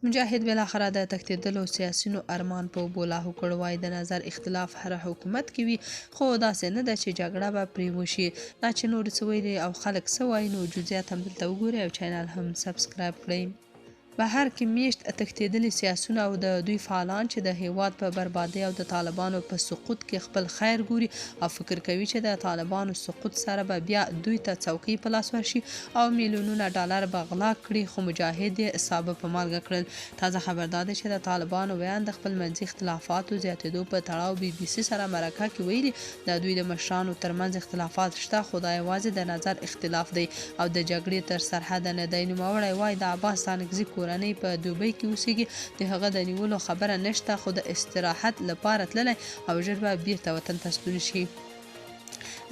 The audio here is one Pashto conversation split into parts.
مجاهد بالاخره د تښتېدلو سیاسیونو ارمان په اوبو لاهو کړ. وایي د نظر اختلاف هر حکومت کې وي، خو داسې نه ده چې جګړه به پرې وشي. دا چې نور څه ویلي او خلک څه وایي، نو جزئیات هم دلته وګورئ او چینل هم سبسکرایب کړئ. بهر کې میشت تښتېدلي سیاسیون او د دوی فعالان چې د هیواد په بربادۍ او د طالبانو په سقوط کې خپل خیر ګوري او فکر کوي چې د طالبانو سقوط سره به بیا دوی ته څوکۍ په لاس ورشي او میلیونونه ډالر به غلا کړي، خو مجاهد یې سابه په مالګه کړل. تازه خبر دا دی چې د طالبانو بیان د خپل منځي اختلافاتو زیاتېدو په تړاو BBC سره مرکه کې ویلي د دوی د مشرانو ترمنځ اختلافات شته، خو دا یوازې د نظر اختلاف دی او د جګړې تر سرحده نه دی. نوموړی وایي د عباس ستانکزي کورنۍ په دوبۍ کې اوسېږي، د هغه د نیولو خبره نشته، خو د استراحت لپاره تللی او ژر به بیرته وطن ته ستون شي.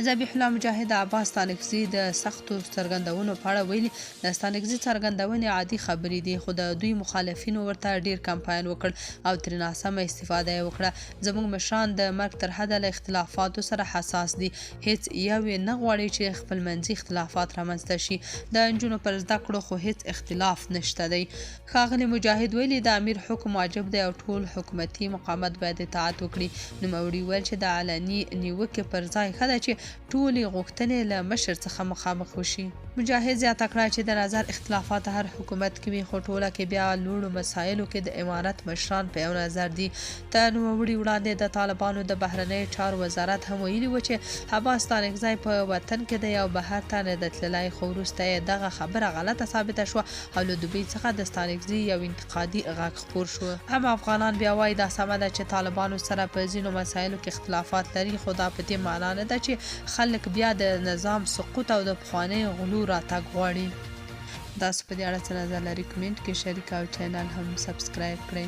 ذبیح الله مجاهد د عباس ستانکزي د سختو څرګندونو په اړه ویلي د ستانکزي څرګندونې عادي خبرې دي، خو د دوی مخالفینو ورته ډیر کمپاین وکړ او ترې ناسمه استفاده یې وکړه. زموږ مشران د مرګ تر حده له اختلافاتو سره حساس دي، هیڅ یو یې نه غواړي چې خپل منځي اختلافات رامنځته شي. د نجونو پر زده کړو خو هیڅ اختلاف نشته دی. ښاغلي مجاهد ویلي د امیر حکم واجب دی او ټول حکومتي مقامات باید اطاعت وکړي. نوموړي ویل چې د علني نیوکې پر ځای ښه ده چې ټولې غوښتنې له مشر څخه مخامخ وشي. مجاهد زیاته کړه چې د نظر اختلافات هر حکومت کې وي، خو ټوله کې بیا لوړو مسایلو کې د امارت مشران په یو نظر دي. تر نوموړي وړاندې د طالبانو د بهرنیو چارو وزارت هم ویلي و چې عباس ستانکزی په وطن کې دی او بهر ته نه دی تللی، خو وروسته یې دغه خبره غلطه ثابته شوه او له دوبۍ څخه د ستانکزي یو انتقادي غږ خپور شو. هم افغانان بیا وایي دا سمه ده چې طالبانو سره په ځینو مسایلو کې اختلافات لري، خو دا په دې معنا نه ده چې خلک بیا د نظام سقوط او د پخواني غلو راتګ غواړي. تاسو په دې اړه څه نظر لرئ؟ کمنټ کې شریک او چینل هم سبسکرایب کړئ.